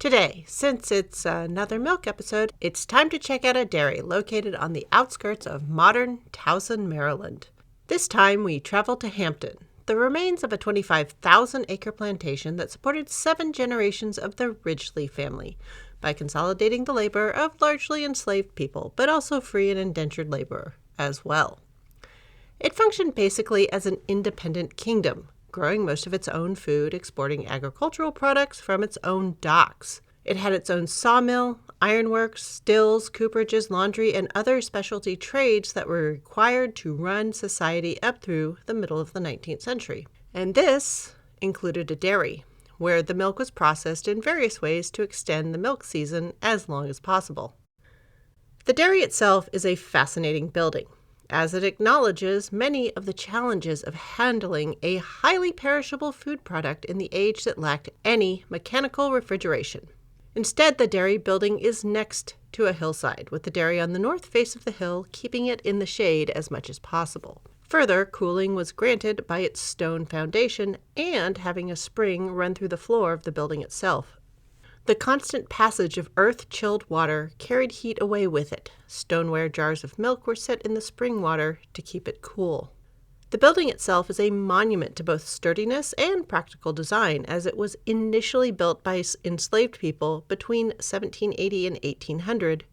Today, since it's another milk episode, it's time to check out a dairy located on the outskirts of modern Towson, Maryland. This time we travel to Hampton, the remains of a 25,000-acre plantation that supported 7 generations of the Ridgely family by consolidating the labor of largely enslaved people, but also free and indentured labor as well. It functioned basically as an independent kingdom, growing most of its own food, exporting agricultural products from its own docks. It had its own sawmill, ironworks, stills, cooperages, laundry, and other specialty trades that were required to run society up through the middle of the 19th century. And this included a dairy, where the milk was processed in various ways to extend the milk season as long as possible. The dairy itself is a fascinating building, as it acknowledges many of the challenges of handling a highly perishable food product in the age that lacked any mechanical refrigeration. Instead, the dairy building is next to a hillside, with the dairy on the north face of the hill, keeping it in the shade as much as possible. Further, cooling was granted by its stone foundation and having a spring run through the floor of the building itself. The constant passage of earth-chilled water carried heat away with it. Stoneware jars of milk were set in the spring water to keep it cool. The building itself is a monument to both sturdiness and practical design, as it was initially built by enslaved people between 1780 and 1800,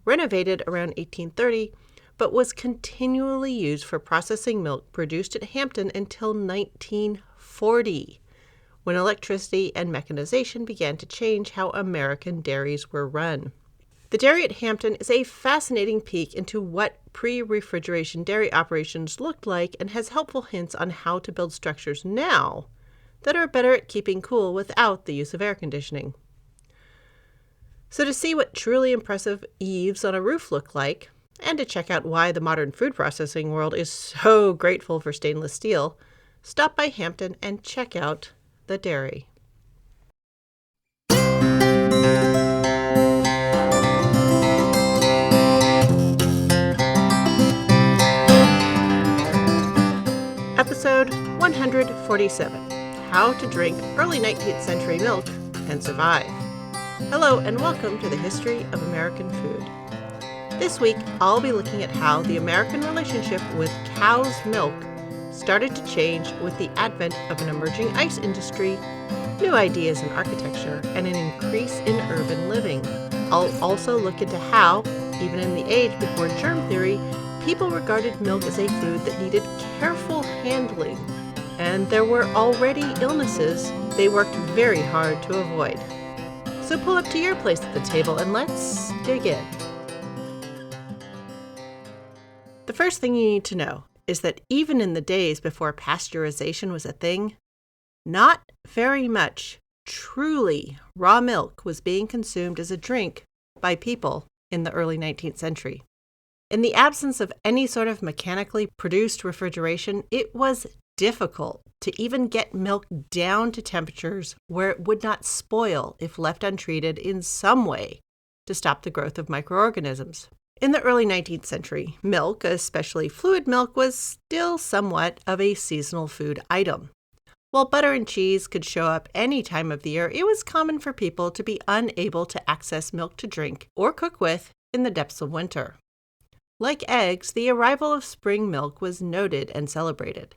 renovated around 1830, but was continually used for processing milk produced at Hampton until 1940. When electricity and mechanization began to change how American dairies were run. The dairy at Hampton is a fascinating peek into what pre-refrigeration dairy operations looked like and has helpful hints on how to build structures now that are better at keeping cool without the use of air conditioning. So to see what truly impressive eaves on a roof look like, and to check out why the modern food processing world is so grateful for stainless steel, stop by Hampton and check out the dairy. Episode 147, How to Drink Early 19th Century Milk and Survive. Hello and welcome to the History of American Food. This week, I'll be looking at how the American relationship with cow's milk started to change with the advent of an emerging ice industry, new ideas in architecture, and an increase in urban living. I'll also look into how, even in the age before germ theory, people regarded milk as a food that needed careful handling, and there were already illnesses they worked very hard to avoid. So pull up to your place at the table and let's dig in. The first thing you need to know is that even in the days before pasteurization was a thing, not very much truly raw milk was being consumed as a drink by people in the early 19th century. In the absence of any sort of mechanically produced refrigeration, it was difficult to even get milk down to temperatures where it would not spoil if left untreated in some way to stop the growth of microorganisms. In the early 19th century, milk, especially fluid milk, was still somewhat of a seasonal food item. While butter and cheese could show up any time of the year, it was common for people to be unable to access milk to drink or cook with in the depths of winter. Like eggs, the arrival of spring milk was noted and celebrated.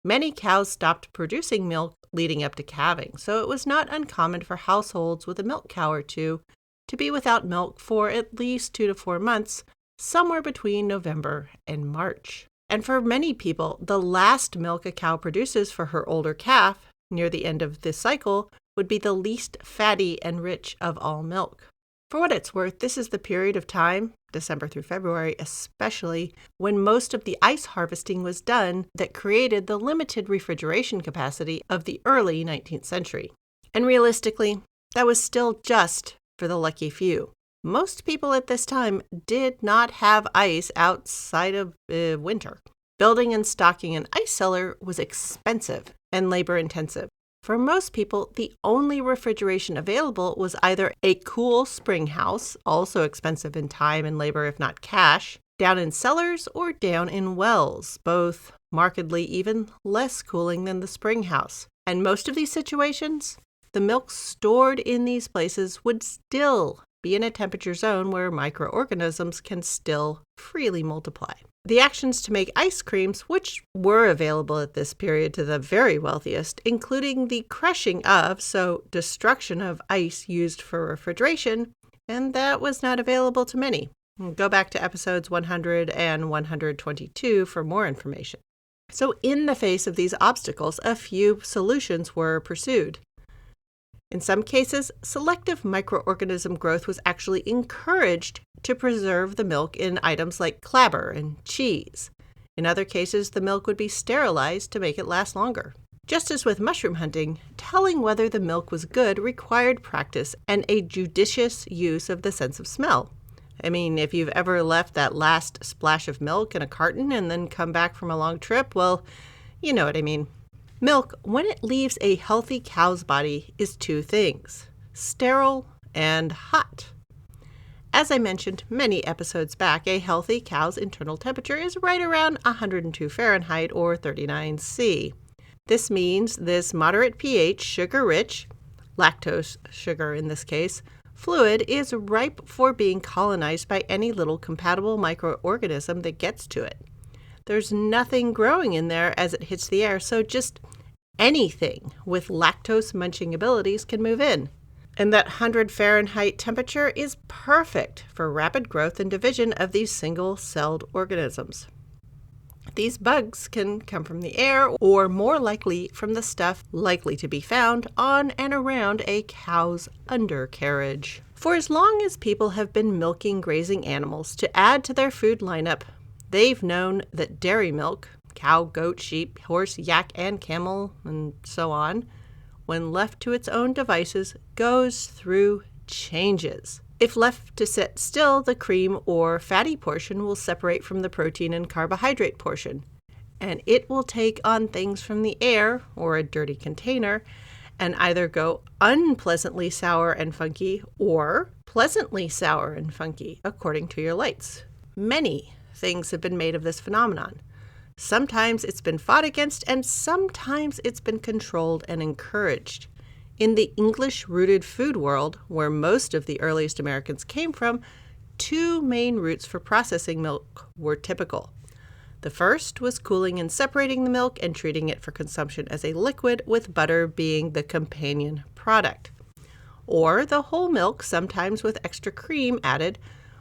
Many cows stopped producing milk leading up to calving, so it was not uncommon for households with a milk cow or two to be without milk for at least 2 to 4 months, somewhere between November and March. And for many people, the last milk a cow produces for her older calf, near the end of this cycle, would be the least fatty and rich of all milk. For what it's worth, this is the period of time, December through February especially, when most of the ice harvesting was done that created the limited refrigeration capacity of the early 19th century. And realistically, that was still just for the lucky few. Most people at this time did not have ice outside of winter. Building and stocking an ice cellar was expensive and labor-intensive. For most people, the only refrigeration available was either a cool spring house, also expensive in time and labor if not cash, down in cellars, or down in wells, both markedly even less cooling than the spring house. And most of these situations the milk stored in these places would still be in a temperature zone where microorganisms can still freely multiply. The actions to make ice creams, which were available at this period to the very wealthiest, including the crushing of, so destruction of ice used for refrigeration, and that was not available to many. Go back to episodes 100 and 122 for more information. So in the face of these obstacles, a few solutions were pursued. In some cases, selective microorganism growth was actually encouraged to preserve the milk in items like clabber and cheese. In other cases, the milk would be sterilized to make it last longer. Just as with mushroom hunting, telling whether the milk was good required practice and a judicious use of the sense of smell. I mean, if you've ever left that last splash of milk in a carton and then come back from a long trip, well, you know what I mean. Milk, when it leaves a healthy cow's body, is two things: sterile and hot. As I mentioned many episodes back, a healthy cow's internal temperature is right around 102 Fahrenheit or 39 C. This means this moderate pH, sugar-rich, lactose sugar in this case, fluid is ripe for being colonized by any little compatible microorganism that gets to it. There's nothing growing in there as it hits the air, so just anything with lactose munching abilities can move in. And that 100 Fahrenheit temperature is perfect for rapid growth and division of these single-celled organisms. These bugs can come from the air or more likely from the stuff likely to be found on and around a cow's undercarriage. For as long as people have been milking grazing animals to add to their food lineup, they've known that dairy milk, cow, goat, sheep, horse, yak, and camel, and so on, when left to its own devices, goes through changes. If left to sit still, the cream or fatty portion will separate from the protein and carbohydrate portion, and it will take on things from the air or a dirty container and either go unpleasantly sour and funky or pleasantly sour and funky, according to your lights. Many things have been made of this phenomenon. Sometimes it's been fought against, and sometimes it's been controlled and encouraged. In the English-rooted food world, where most of the earliest Americans came from, two main routes for processing milk were typical. The first was cooling and separating the milk and treating it for consumption as a liquid, with butter being the companion product. Or the whole milk, sometimes with extra cream added,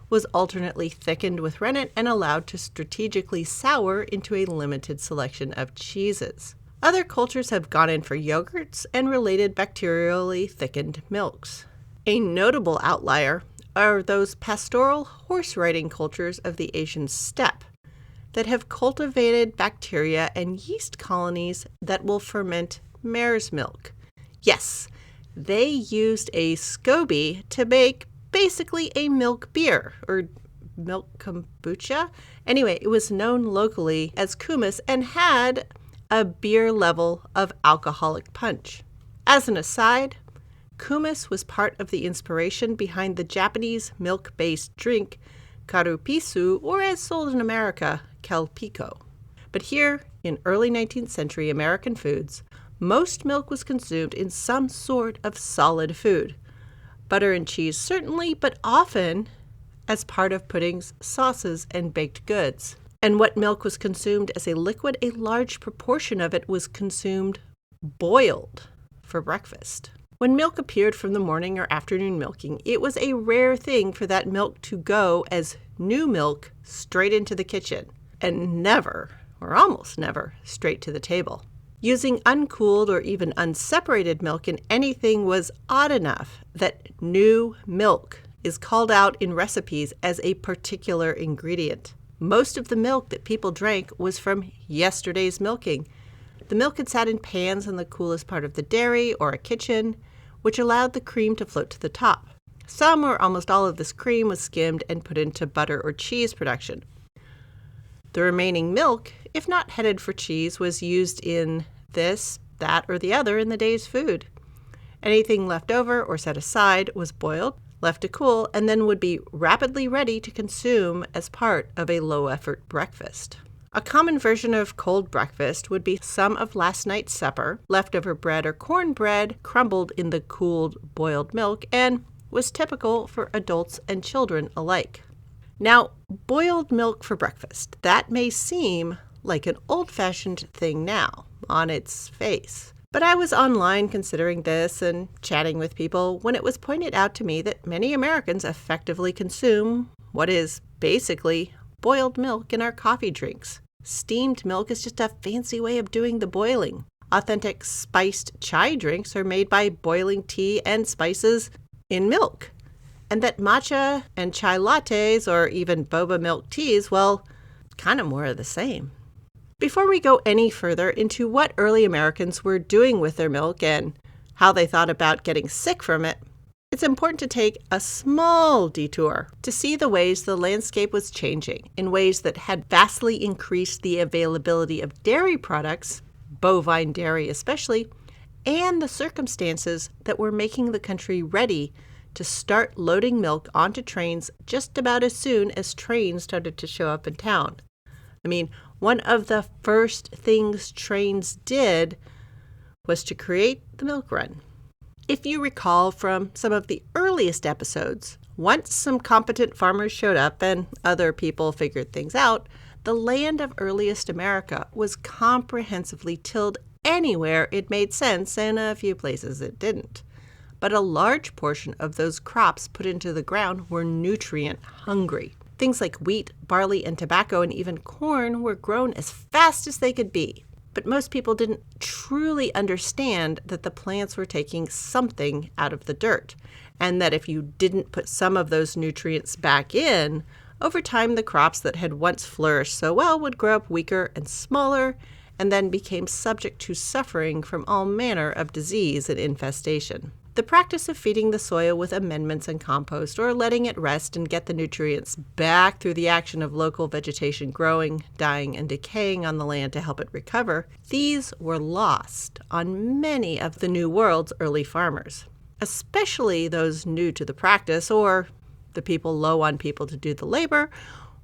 was alternately thickened with rennet and allowed to strategically sour into a limited selection of cheeses. Other cultures have gone in for yogurts and related bacterially thickened milks. A notable outlier are those pastoral horse-riding cultures of the Asian steppe that have cultivated bacteria and yeast colonies that will ferment mare's milk. Yes, they used a SCOBY to make basically a milk beer, or milk kombucha. Anyway, it was known locally as kumis and had a beer level of alcoholic punch. As an aside, kumis was part of the inspiration behind the Japanese milk-based drink karupisu, or as sold in America, calpico. But here, in early 19th century American foods, most milk was consumed in some sort of solid food. Butter and cheese certainly, but often as part of puddings, sauces, and baked goods. And what milk was consumed as a liquid, a large proportion of it was consumed boiled for breakfast. When milk appeared from the morning or afternoon milking, it was a rare thing for that milk to go as new milk straight into the kitchen, and never, or almost never, straight to the table. Using uncooled or even unseparated milk in anything was odd enough that new milk is called out in recipes as a particular ingredient. Most of the milk that people drank was from yesterday's milking. The milk had sat in pans in the coolest part of the dairy or a kitchen, which allowed the cream to float to the top. Some or almost all of this cream was skimmed and put into butter or cheese production. The remaining milk, if not headed for cheese, was used in this, that, or the other in the day's food. Anything left over or set aside was boiled, left to cool, and then would be rapidly ready to consume as part of a low-effort breakfast. A common version of cold breakfast would be some of last night's supper, leftover bread or cornbread crumbled in the cooled boiled milk, and was typical for adults and children alike. Now, boiled milk for breakfast, that may seem like an old-fashioned thing now, on its face. But I was online considering this and chatting with people when it was pointed out to me that many Americans effectively consume what is basically boiled milk in our coffee drinks. Steamed milk is just a fancy way of doing the boiling. Authentic spiced chai drinks are made by boiling tea and spices in milk. And that matcha and chai lattes or even boba milk teas, well, kind of more of the same. Before we go any further into what early Americans were doing with their milk and how they thought about getting sick from it, it's important to take a small detour to see the ways the landscape was changing in ways that had vastly increased the availability of dairy products, bovine dairy especially, and the circumstances that were making the country ready to start loading milk onto trains just about as soon as trains started to show up in town. I mean, one of the first things trains did was to create the milk run. If you recall from some of the earliest episodes, once some competent farmers showed up and other people figured things out, the land of earliest America was comprehensively tilled anywhere it made sense and a few places it didn't. But a large portion of those crops put into the ground were nutrient hungry. Things like wheat, barley, and tobacco, and even corn were grown as fast as they could be. But most people didn't truly understand that the plants were taking something out of the dirt, and that if you didn't put some of those nutrients back in, over time the crops that had once flourished so well would grow up weaker and smaller, and then became subject to suffering from all manner of disease and infestation. The practice of feeding the soil with amendments and compost, or letting it rest and get the nutrients back through the action of local vegetation growing, dying, and decaying on the land to help it recover, these were lost on many of the New World's early farmers, especially those new to the practice, or the people low on people to do the labor,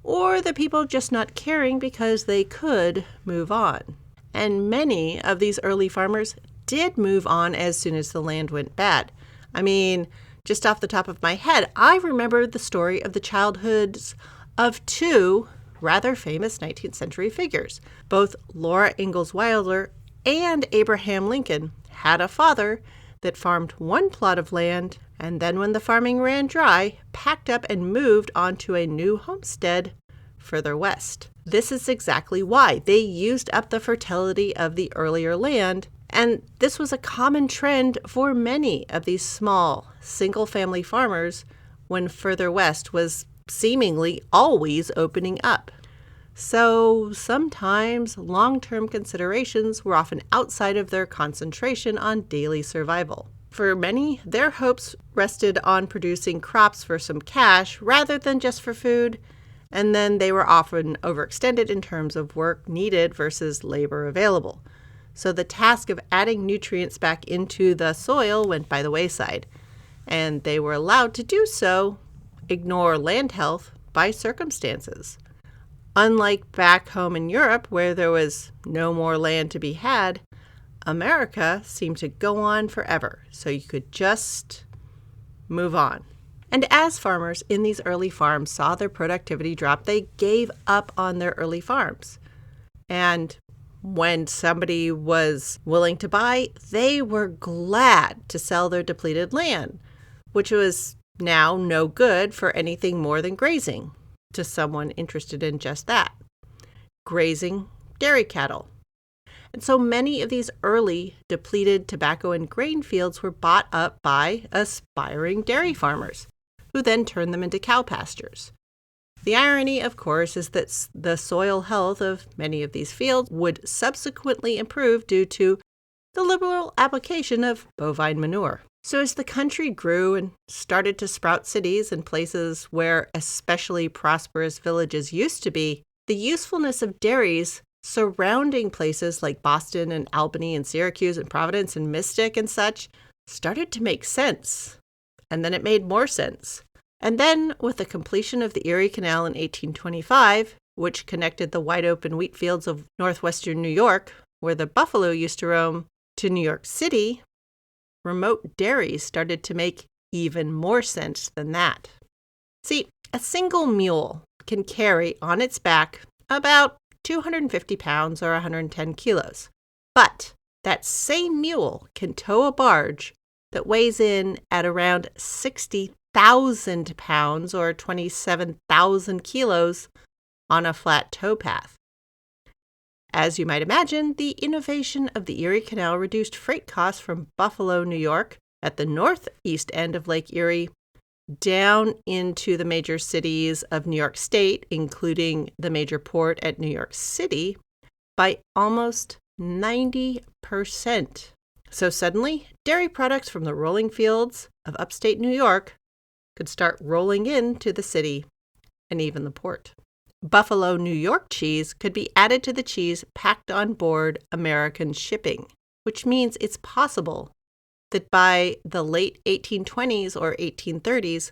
or the people just not caring because they could move on. And many of these early farmers did move on as soon as the land went bad. I mean, just off the top of my head, I remember the story of the childhoods of two rather famous 19th century figures. Both Laura Ingalls Wilder and Abraham Lincoln had a father that farmed one plot of land, and then when the farming ran dry, packed up and moved onto a new homestead further west. This is exactly why they used up the fertility of the earlier land. And this was a common trend for many of these small, single-family farmers when further west was seemingly always opening up. So sometimes long-term considerations were often outside of their concentration on daily survival. For many, their hopes rested on producing crops for some cash rather than just for food, and then they were often overextended in terms of work needed versus labor available. So the task of adding nutrients back into the soil went by the wayside, and they were allowed to do so, ignore land health by circumstances. Unlike back home in Europe, where there was no more land to be had, America seemed to go on forever, so you could just move on. And as farmers in these early farms saw their productivity drop, they gave up on their early farms. And when somebody was willing to buy, they were glad to sell their depleted land, which was now no good for anything more than grazing to someone interested in just that. Grazing dairy cattle. And so many of these early depleted tobacco and grain fields were bought up by aspiring dairy farmers, who then turned them into cow pastures. The irony, of course, is that the soil health of many of these fields would subsequently improve due to the liberal application of bovine manure. So as the country grew and started to sprout cities and places where especially prosperous villages used to be, the usefulness of dairies surrounding places like Boston and Albany and Syracuse and Providence and Mystic and such started to make sense. And then it made more sense. And then, with the completion of the Erie Canal in 1825, which connected the wide-open wheat fields of northwestern New York, where the buffalo used to roam, to New York City, remote dairies started to make even more sense than that. See, a single mule can carry on its back about 250 pounds or 110 kilos. But that same mule can tow a barge that weighs in at around 60,000 pounds or 27,000 kilos on a flat towpath. As you might imagine, the innovation of the Erie Canal reduced freight costs from Buffalo, New York, at the northeast end of Lake Erie, down into the major cities of New York State, including the major port at New York City, by almost 90%. So suddenly, dairy products from the rolling fields of upstate New York could start rolling into the city and even the port. Buffalo, New York cheese could be added to the cheese packed on board American shipping, which means it's possible that by the late 1820s or 1830s,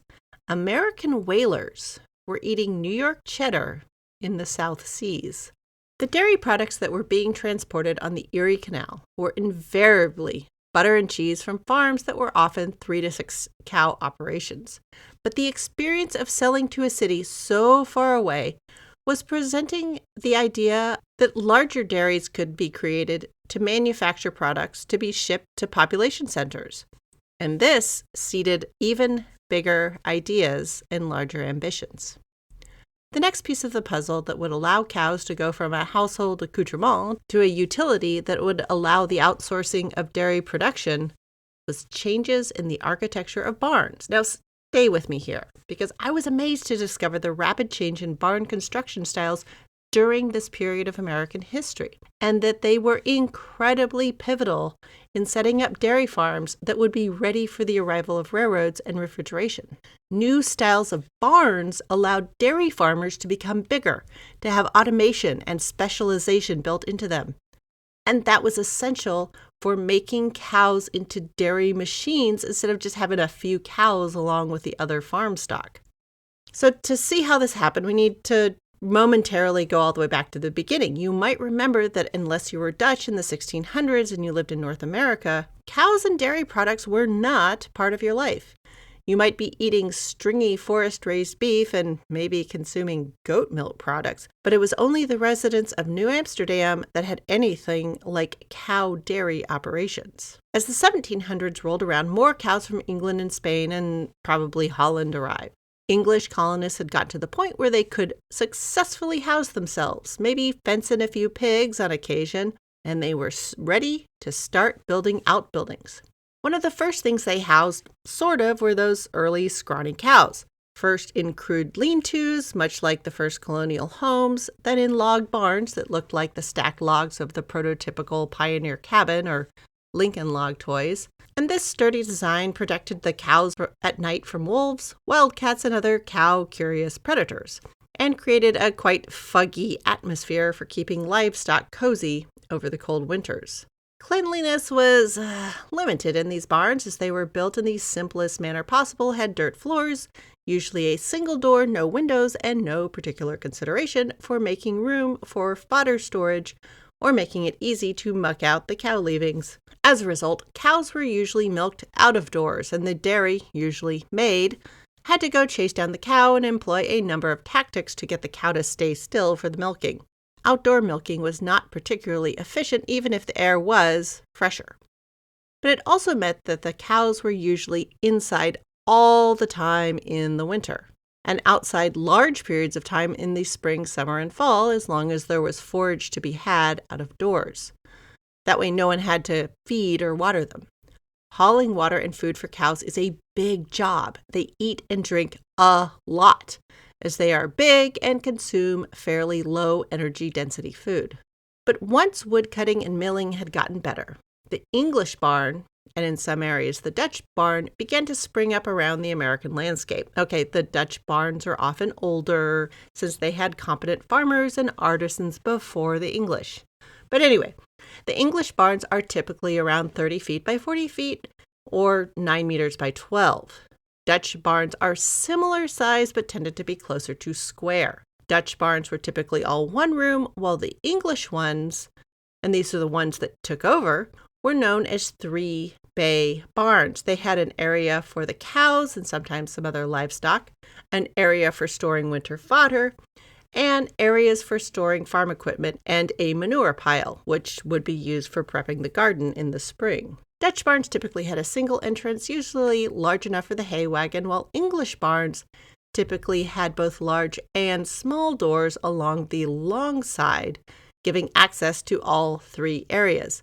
American whalers were eating New York cheddar in the South Seas. The dairy products that were being transported on the Erie Canal were invariably butter and cheese from farms that were often 3 to 6 cow operations. But the experience of selling to a city so far away was presenting the idea that larger dairies could be created to manufacture products to be shipped to population centers. And this seeded even bigger ideas and larger ambitions. The next piece of the puzzle that would allow cows to go from a household accoutrement to a utility that would allow the outsourcing of dairy production was changes in the architecture of barns. Now, stay with me here, because I was amazed to discover the rapid change in barn construction styles during this period of American history, and that they were incredibly pivotal in setting up dairy farms that would be ready for the arrival of railroads and refrigeration. New styles of barns allowed dairy farmers to become bigger, to have automation and specialization built into them. And that was essential for making cows into dairy machines instead of just having a few cows along with the other farm stock. So to see how this happened, we need to momentarily go all the way back to the beginning. You might remember that unless you were Dutch in the 1600s and you lived in North America, cows and dairy products were not part of your life. You might be eating stringy forest-raised beef and maybe consuming goat milk products, but it was only the residents of New Amsterdam that had anything like cow dairy operations. As the 1700s rolled around, more cows from England and Spain and probably Holland arrived. English colonists had got to the point where they could successfully house themselves, maybe fence in a few pigs on occasion, and they were ready to start building outbuildings. One of the first things they housed, were those early scrawny cows. First in crude lean-tos, much like the first colonial homes, then in log barns that looked like the stacked logs of the prototypical pioneer cabin or Lincoln log toys. And this sturdy design protected the cows at night from wolves, wildcats, and other cow-curious predators, and created a quite fuggy atmosphere for keeping livestock cozy over the cold winters. Cleanliness was limited in these barns, as they were built in the simplest manner possible, had dirt floors, usually a single door, no windows, and no particular consideration for making room for fodder storage or making it easy to muck out the cow leavings. As a result, cows were usually milked out of doors, and the dairy, usually maid, had to go chase down the cow and employ a number of tactics to get the cow to stay still for the milking. Outdoor milking was not particularly efficient, even if the air was fresher. But it also meant that the cows were usually inside all the time in the winter, and outside large periods of time in the spring, summer, and fall, as long as there was forage to be had out of doors. That way no one had to feed or water them. Hauling water and food for cows is a big job. They eat and drink a lot, as they are big and consume fairly low energy density food. But once woodcutting and milling had gotten better, the English barn, and in some areas the Dutch barn, began to spring up around the American landscape. Okay, the Dutch barns are often older, since they had competent farmers and artisans before the English. But anyway, the English barns are typically around 30 feet by 40 feet or 9 meters by 12. Dutch barns are similar size but tended to be closer to square. Dutch barns were typically all one room, while the English ones, and these are the ones that took over, were known as 3-bay barns. They had an area for the cows and sometimes some other livestock, an area for storing winter fodder, and areas for storing farm equipment, and a manure pile, which would be used for prepping the garden in the spring. Dutch barns typically had a single entrance, usually large enough for the hay wagon, while English barns typically had both large and small doors along the long side, giving access to all three areas.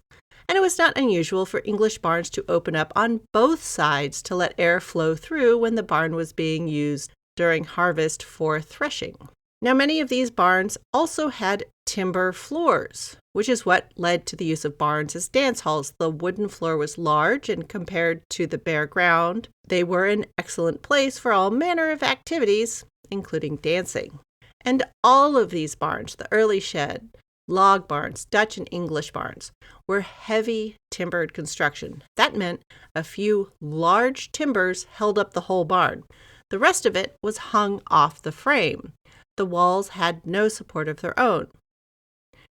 And it was not unusual for English barns to open up on both sides to let air flow through when the barn was being used during harvest for threshing. Now, many of these barns also had timber floors, which is what led to the use of barns as dance halls. The wooden floor was large, and compared to the bare ground, they were an excellent place for all manner of activities, including dancing. And all of these barns, the early shed, log barns, Dutch and English barns, were heavy timbered construction. That meant a few large timbers held up the whole barn. The rest of it was hung off the frame. The walls had no support of their own.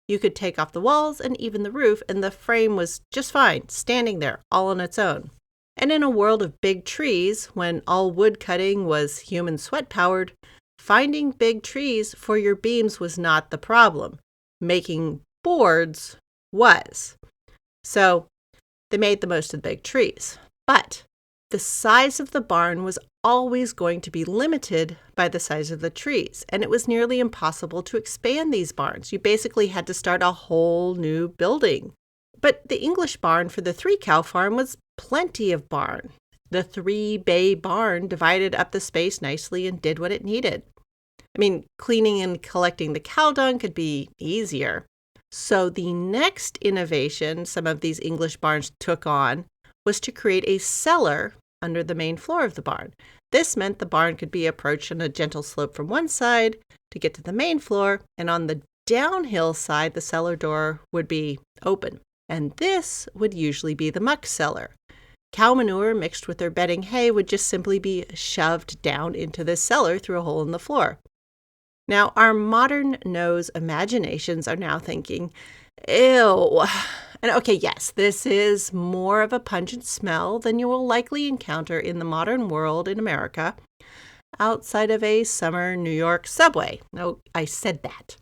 You could take off the walls and even the roof, and the frame was just fine, standing there all on its own. And in a world of big trees, when all wood cutting was human sweat powered, finding big trees for your beams was not the problem. Making boards was. So they made the most of the big trees. But the size of the barn was always going to be limited by the size of the trees, and it was nearly impossible to expand these barns. You basically had to start a whole new building. But the English barn for the 3-cow farm was plenty of barn. The 3-bay barn divided up the space nicely and did what it needed. I mean, cleaning and collecting the cow dung could be easier. So the next innovation some of these English barns took on was to create a cellar under the main floor of the barn. This meant the barn could be approached on a gentle slope from one side to get to the main floor, and on the downhill side, the cellar door would be open. And this would usually be the muck cellar. Cow manure mixed with their bedding hay would just simply be shoved down into this cellar through a hole in the floor. Now, our modern nose imaginations are now thinking, ew. And okay, yes, this is more of a pungent smell than you will likely encounter in the modern world in America, outside of a summer New York subway. No, I said that.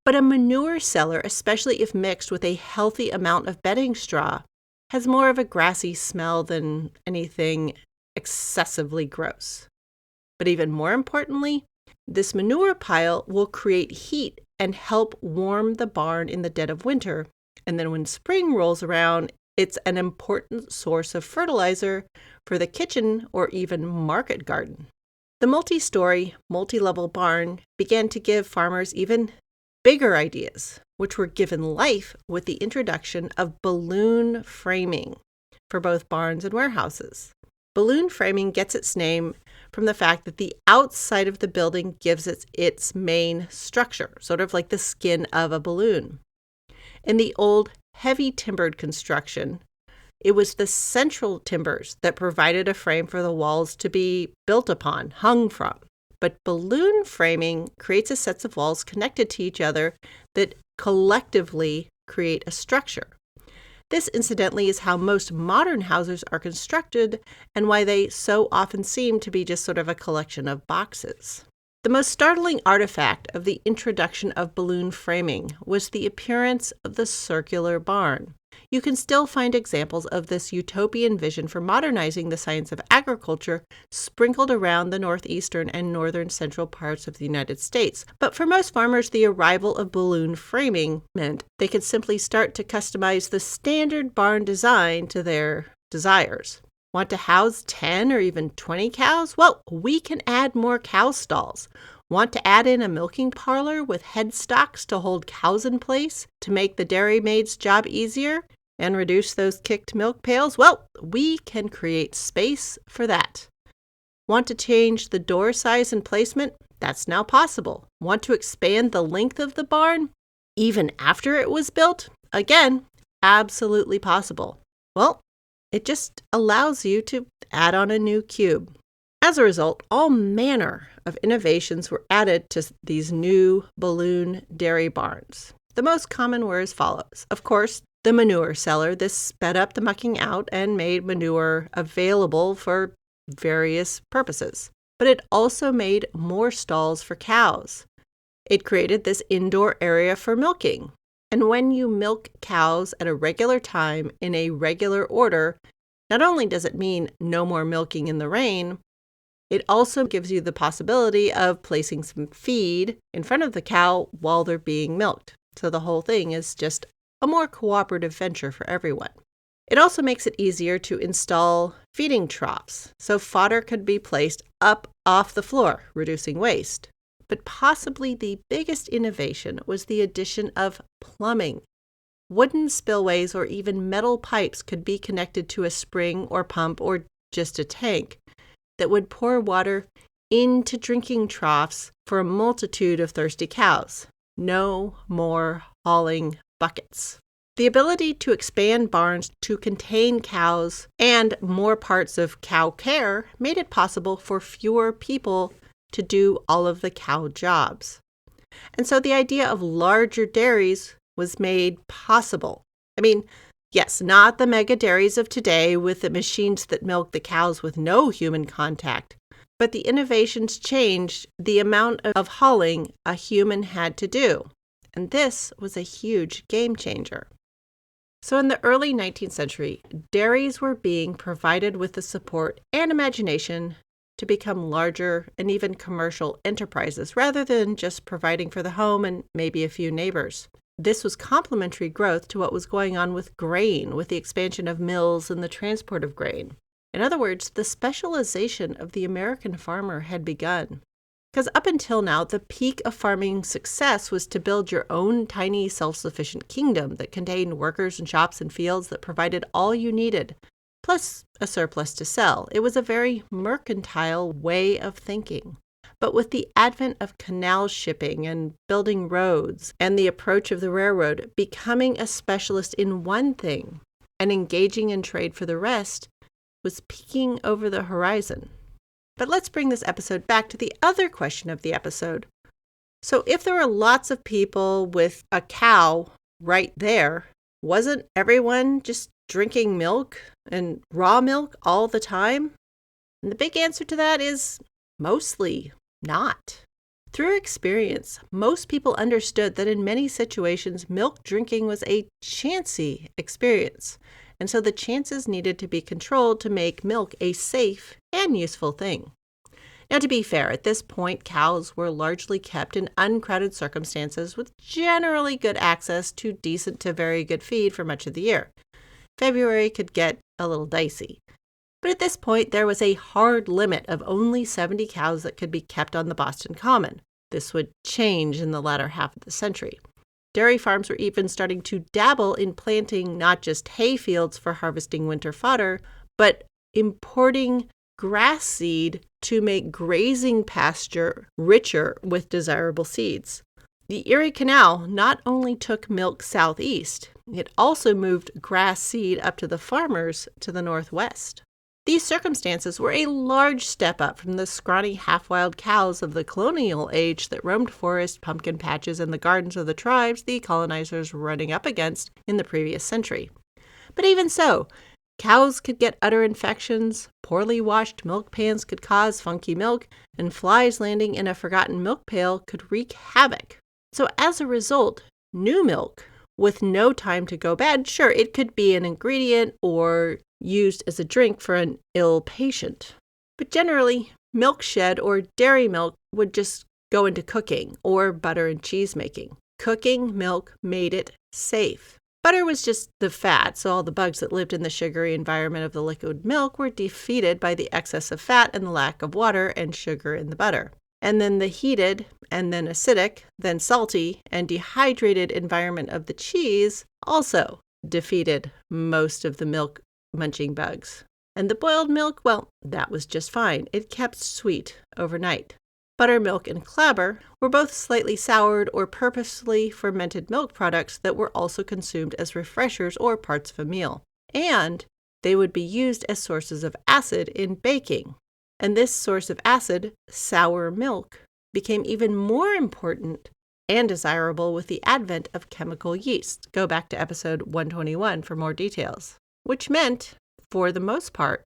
But a manure cellar, especially if mixed with a healthy amount of bedding straw, has more of a grassy smell than anything excessively gross. But even more importantly, this manure pile will create heat and help warm the barn in the dead of winter. And then when spring rolls around, it's an important source of fertilizer for the kitchen or even market garden. The multi-story, multi-level barn began to give farmers even bigger ideas, which were given life with the introduction of balloon framing for both barns and warehouses. Balloon framing gets its name from the fact that the outside of the building gives it its main structure, sort of like the skin of a balloon. In the old heavy timbered construction, it was the central timbers that provided a frame for the walls to be built upon, hung from. But balloon framing creates a set of walls connected to each other that collectively create a structure. This, incidentally, is how most modern houses are constructed and why they so often seem to be just sort of a collection of boxes. The most startling artifact of the introduction of balloon framing was the appearance of the circular barn. You can still find examples of this utopian vision for modernizing the science of agriculture sprinkled around the northeastern and northern central parts of the United States. But for most farmers, the arrival of balloon framing meant they could simply start to customize the standard barn design to their desires. Want to house 10 or even 20 cows? Well, we can add more cow stalls. Want to add in a milking parlor with headstocks to hold cows in place to make the dairy maid's job easier and reduce those kicked milk pails? Well, we can create space for that. Want to change the door size and placement? That's now possible. Want to expand the length of the barn even after it was built? Again, absolutely possible. Well, it just allows you to add on a new cube. As a result, all manner of innovations were added to these new balloon dairy barns. The most common were as follows. Of course, the manure cellar. This sped up the mucking out and made manure available for various purposes. But it also made more stalls for cows. It created this indoor area for milking. And when you milk cows at a regular time in a regular order, not only does it mean no more milking in the rain, it also gives you the possibility of placing some feed in front of the cow while they're being milked. So the whole thing is just a more cooperative venture for everyone. It also makes it easier to install feeding troughs, so fodder could be placed up off the floor, reducing waste. But possibly the biggest innovation was the addition of plumbing. Wooden spillways or even metal pipes could be connected to a spring or pump or just a tank that would pour water into drinking troughs for a multitude of thirsty cows. No more hauling buckets. The ability to expand barns to contain cows and more parts of cow care made it possible for fewer people to do all of the cow jobs. And so the idea of larger dairies was made possible. I mean, yes, not the mega dairies of today with the machines that milk the cows with no human contact, but the innovations changed the amount of hauling a human had to do. And this was a huge game changer. So in the early 19th century, dairies were being provided with the support and imagination to become larger and even commercial enterprises rather than just providing for the home and maybe a few neighbors. This was complementary growth to what was going on with grain, with the expansion of mills and the transport of grain. In other words, the specialization of the American farmer had begun. Because up until now, the peak of farming success was to build your own tiny self-sufficient kingdom that contained workers and shops and fields that provided all you needed, plus a surplus to sell. It was a very mercantile way of thinking. But with the advent of canal shipping and building roads and the approach of the railroad, becoming a specialist in one thing and engaging in trade for the rest was peeking over the horizon. But let's bring this episode back to the other question of the episode. So if there were lots of people with a cow right there, wasn't everyone just drinking milk and raw milk all the time? And the big answer to that is mostly not. Through experience, most people understood that in many situations, milk drinking was a chancy experience. And so the chances needed to be controlled to make milk a safe and useful thing. Now, to be fair, at this point, cows were largely kept in uncrowded circumstances with generally good access to decent to very good feed for much of the year. February could get a little dicey. But at this point, there was a hard limit of only 70 cows that could be kept on the Boston Common. This would change in the latter half of the century. Dairy farms were even starting to dabble in planting not just hay fields for harvesting winter fodder, but importing grass seed to make grazing pasture richer with desirable seeds. The Erie Canal not only took milk southeast, it also moved grass seed up to the farmers to the northwest. These circumstances were a large step up from the scrawny half-wild cows of the colonial age that roamed forest, pumpkin patches, and the gardens of the tribes the colonizers were running up against in the previous century. But even so, cows could get udder infections, poorly washed milk pans could cause funky milk, and flies landing in a forgotten milk pail could wreak havoc. So as a result, new milk, with no time to go bad, sure, it could be an ingredient or used as a drink for an ill patient. But generally, milk shed or dairy milk would just go into cooking or butter and cheese making. Cooking milk made it safe. Butter was just the fat, so all the bugs that lived in the sugary environment of the liquid milk were defeated by the excess of fat and the lack of water and sugar in the butter. And then the heated, and then acidic, then salty, and dehydrated environment of the cheese also defeated most of the milk munching bugs. And the boiled milk, well, that was just fine. It kept sweet overnight. Buttermilk and clabber were both slightly soured or purposely fermented milk products that were also consumed as refreshers or parts of a meal. And they would be used as sources of acid in baking. And this source of acid, sour milk, became even more important and desirable with the advent of chemical yeast. Go back to episode 121 for more details. Which meant, for the most part,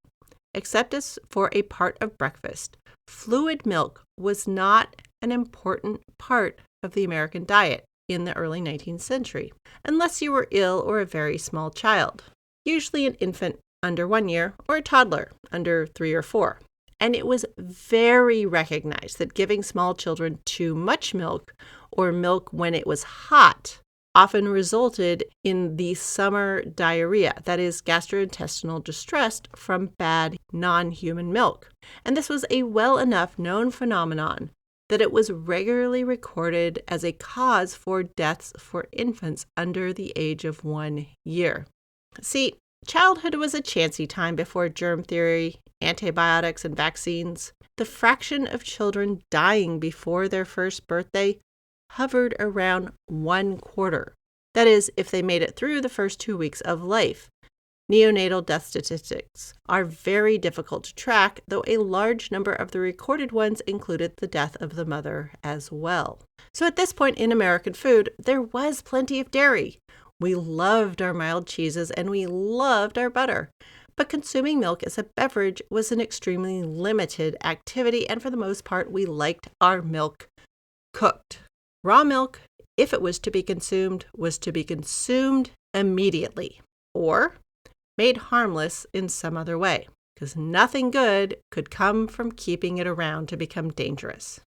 except as for a part of breakfast, fluid milk was not an important part of the American diet in the early 19th century, unless you were ill or a very small child, usually an infant under 1 year or a toddler under 3 or 4. And it was very recognized that giving small children too much milk or milk when it was hot often resulted in the summer diarrhea, that is, gastrointestinal distress from bad non-human milk. And this was a well enough known phenomenon that it was regularly recorded as a cause for deaths for infants under the age of 1 year. See, childhood was a chancy time before germ theory, antibiotics, and vaccines. The fraction of children dying before their first birthday hovered around 1/4. That is, if they made it through the first 2 weeks of life. Neonatal death statistics are very difficult to track, though a large number of the recorded ones included the death of the mother as well. So at this point in American food, there was plenty of dairy. We loved our mild cheeses and we loved our butter. But consuming milk as a beverage was an extremely limited activity, and for the most part, we liked our milk cooked. Raw milk, if it was to be consumed immediately, or made harmless in some other way, because nothing good could come from keeping it around to become dangerous.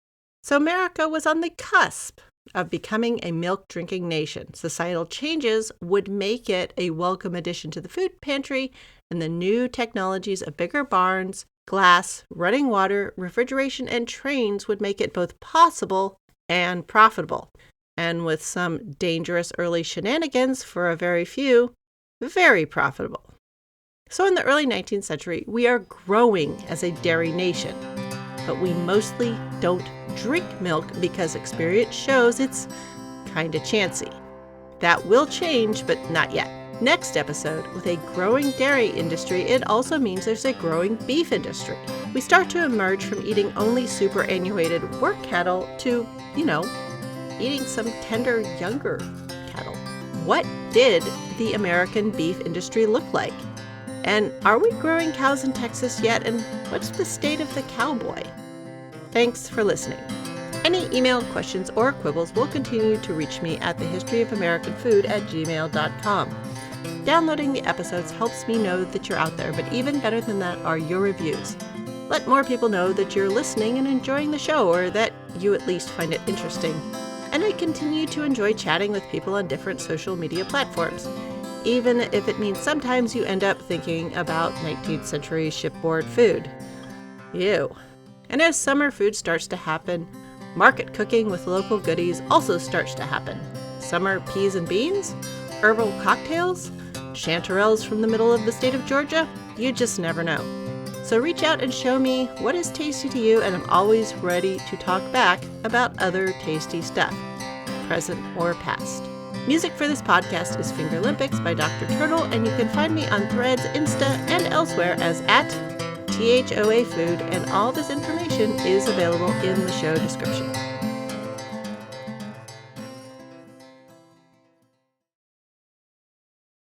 So America was on the cusp of becoming a milk-drinking nation. Societal changes would make it a welcome addition to the food pantry, and the new technologies of bigger barns, glass, running water, refrigeration, and trains would make it both possible and profitable. And with some dangerous early shenanigans for a very few, very profitable. So in the early 19th century, we are growing as a dairy nation, but we mostly don't drink milk because experience shows it's kinda chancy. That will change, but not yet. Next episode, with a growing dairy industry, it also means there's a growing beef industry. We start to emerge from eating only superannuated work cattle to, eating some tender younger cattle. What did the American beef industry look like? And are we growing cows in Texas yet? And what's the state of the cowboy? Thanks for listening. Any email questions or quibbles will continue to reach me at thehistoryofamericanfood@gmail.com. Downloading the episodes helps me know that you're out there, but even better than that are your reviews. Let more people know that you're listening and enjoying the show, or that you at least find it interesting. And I continue to enjoy chatting with people on different social media platforms, even if it means sometimes you end up thinking about 19th century shipboard food. Ew. And as summer food starts to happen, market cooking with local goodies also starts to happen. Summer peas and beans, herbal cocktails, chanterelles from the middle of the state of Georgia, you just never know. So reach out and show me what is tasty to you, and I'm always ready to talk back about other tasty stuff, present or past. Music for this podcast is Fingerlympics by Dr. Turtle, and you can find me on Threads, Insta, and elsewhere as @THOA Food, and all this information is available in the show description.